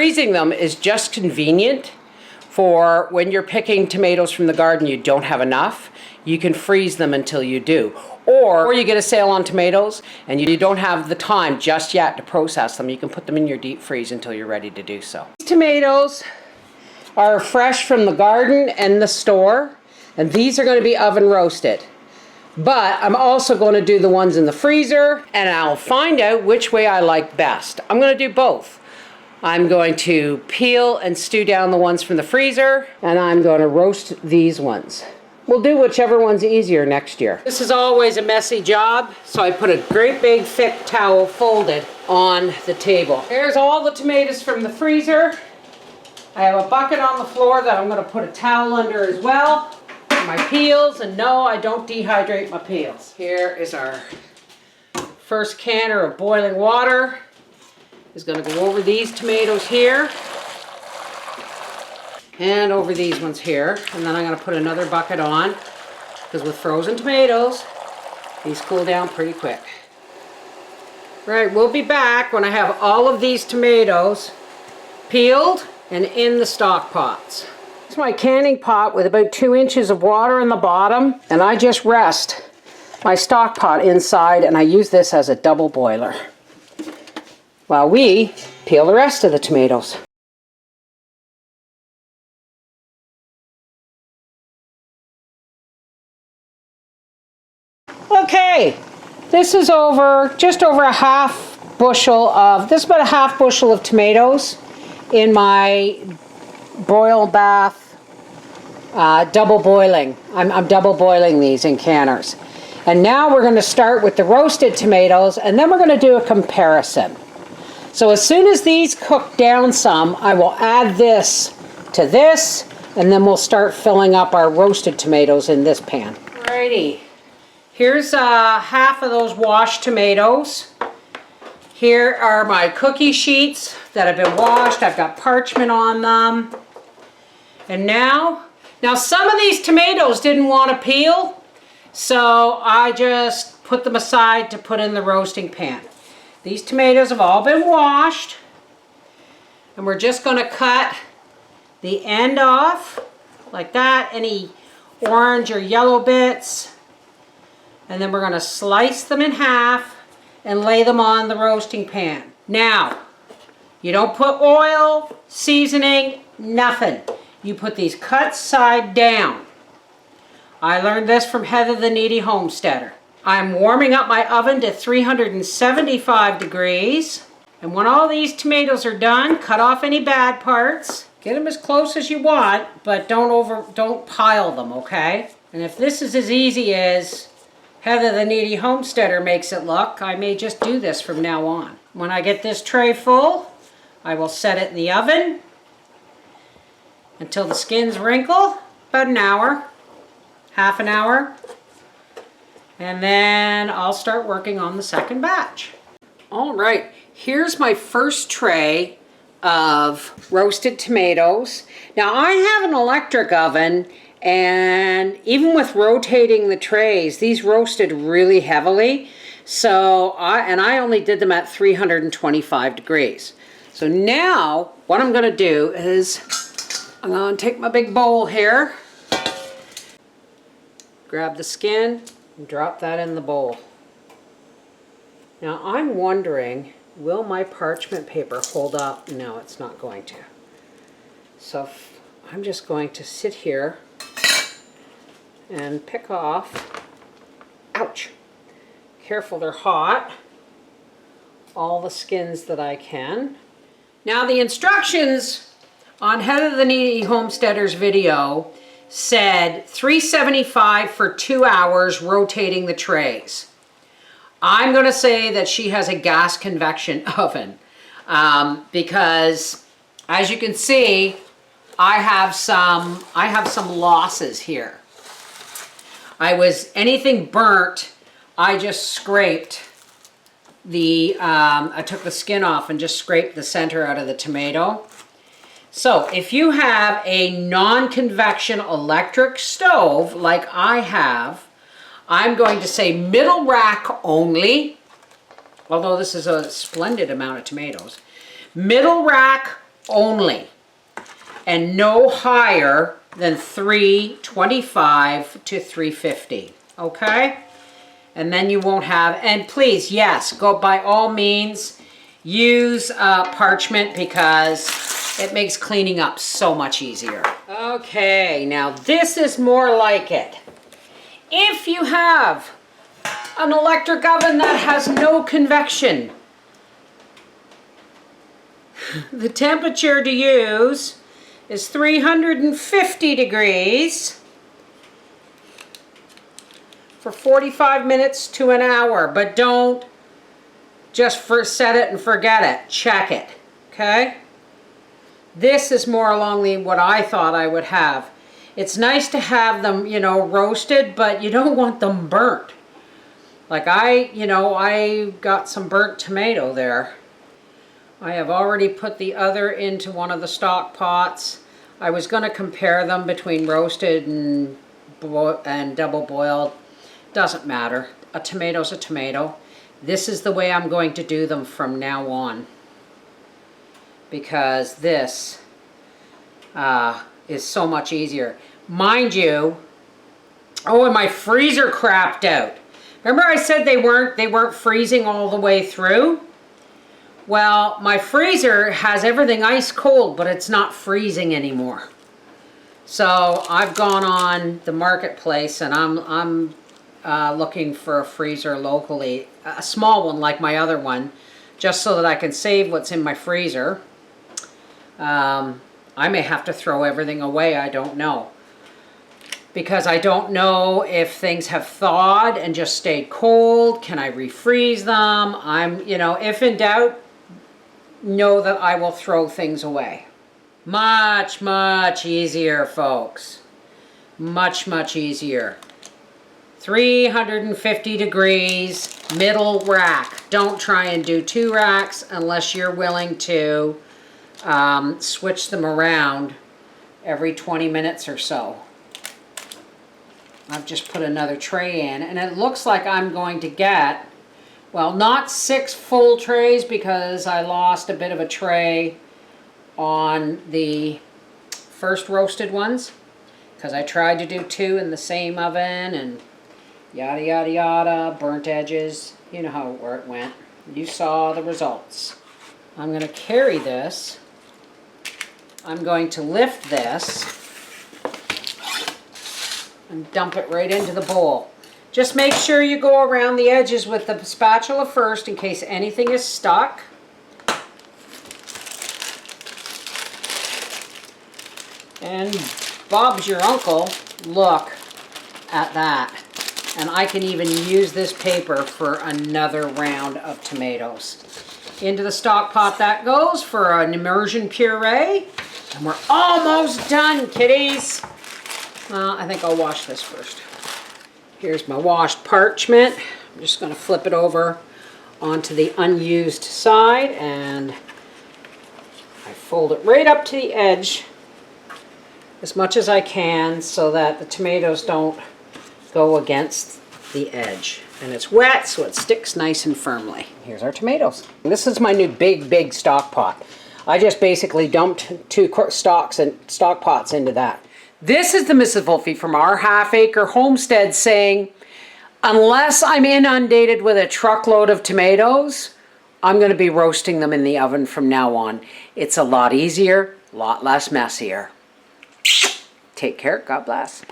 freezing them is just convenient for when you're picking tomatoes from the garden, you don't have enough. You can freeze them until you do. Or you get a sale on tomatoes and you don't have the time just yet to process them. You can put them in your deep freeze until you're ready to do so. These tomatoes are fresh from the garden and the store, and these are going to be oven roasted. But I'm also going to do the ones in the freezer, and I'll find out which way I like best. I'm going to do both. I'm going to peel and stew down the ones from the freezer, and I'm going to roast these ones. We'll do whichever one's easier next year. This is always a messy job, so I put a great big thick towel folded on the table. There's all the tomatoes from the freezer. I have a bucket on the floor that I'm going to put a towel under as well for my peels, and no, I don't dehydrate my peels. Here is our first canner of boiling water. Is going to go over these tomatoes here and over these ones here, and then I'm going to put another bucket on because with frozen tomatoes these cool down pretty quick. Right, we'll be back when I have all of these tomatoes peeled and in the stock pots. It's my canning pot with about 2 inches of water in the bottom, and I just rest my stock pot inside, and I use this as a double boiler while we peel the rest of the tomatoes. Okay, this is just over a half bushel of, this is about a half bushel of tomatoes in my boil bath, double boiling. I'm double boiling these in canners. And now we're going to start with the roasted tomatoes, and then we're going to do a comparison. So as soon as these cook down some, I will add this to this, and then we'll start filling up our roasted tomatoes in this pan. Alrighty, here's half of those washed tomatoes. Here are my cookie sheets that have been washed. I've got parchment on them. And now some of these tomatoes didn't want to peel, so I just put them aside to put in the roasting pan. These tomatoes have all been washed, and we're just going to cut the end off like that, any orange or yellow bits, and then we're going to slice them in half and lay them on the roasting pan. Now, you don't put oil, seasoning, nothing. You put these cut side down. I learned this from Heather the Needy Homesteader. I'm warming up my oven to 375 degrees. And when all these tomatoes are done, cut off any bad parts. Get them as close as you want, but don't pile them, okay? And if this is as easy as Heather the Needy Homesteader makes it look, I may just do this from now on. When I get this tray full, I will set it in the oven until the skins wrinkle, about an hour, half an hour. And then I'll start working on the second batch. All right, here's my first tray of roasted tomatoes. Now I have an electric oven, and even with rotating the trays, these roasted really heavily. So I only did them at 325 degrees. So now what I'm going to do is I'm going to take my big bowl here, grab the skin, and drop that in the bowl. Now I'm wondering, will my parchment paper hold up? No, it's not going to. So I'm just going to sit here and pick off, ouch, careful, they're hot, all the skins that I can. Now the instructions on Heather the Needy Homesteader's video said 375 for 2 hours rotating the trays. I'm going to say that she has a gas convection oven because as you can see, I have some losses here. Anything burnt, I just scraped I took the skin off and just scraped the center out of the tomato. So if you have a non-convection electric stove like I have, I'm going to say middle rack only, although this is a splendid amount of tomatoes. Middle rack only, and no higher than 325 to 350, okay? And then you won't have, and please, yes, go by all means, use parchment because it makes cleaning up so much easier. Okay, now this is more like it. If you have an electric oven that has no convection, the temperature to use is 350 degrees for 45 minutes to an hour, but don't just set it and forget it. Check it, okay? This is more along the what I thought I would have. It's nice to have them, you know, roasted, but you don't want them burnt. Like I got some burnt tomato there. I have already put the other into one of the stock pots. I was going to compare them between roasted and double boiled. Doesn't matter. A tomato's a tomato. This is the way I'm going to do them from now on, because this is so much easier. Mind you, oh, and my freezer crapped out. Remember I said they weren't freezing all the way through? Well, my freezer has everything ice cold, but it's not freezing anymore. So I've gone on the marketplace and I'm looking for a freezer locally, a small one like my other one, just so that I can save what's in my freezer. I may have to throw everything away, I don't know. Because I don't know if things have thawed and just stayed cold. Can I refreeze them? If in doubt, know that I will throw things away. Much, much easier, folks. Much, much easier. 350 degrees, middle rack. Don't try and do 2 racks unless you're willing to switch them around every 20 minutes or so. I've just put another tray in, and it looks like I'm going to get, well, not 6 full trays because I lost a bit of a tray on the first roasted ones, because I tried to do 2 in the same oven and yada yada yada, burnt edges. You know how it went. You saw the results. I'm going to carry this. I'm going to lift this and dump it right into the bowl. Just make sure you go around the edges with the spatula first in case anything is stuck. And Bob's your uncle, look at that. And I can even use this paper for another round of tomatoes. Into the stock pot that goes for an immersion puree. And we're almost done, kiddies. I think I'll wash this first. Here's my washed parchment. I'm just going to flip it over onto the unused side, and I fold it right up to the edge as much as I can so that the tomatoes don't go against the edge. And it's wet, so it sticks nice and firmly. Here's our tomatoes. This is my new big stock pot. I just basically dumped 2 stock pots into that. This is the Mrs. Wolfe from our half-acre homestead saying, unless I'm inundated with a truckload of tomatoes, I'm going to be roasting them in the oven from now on. It's a lot easier, a lot less messier. Take care. God bless.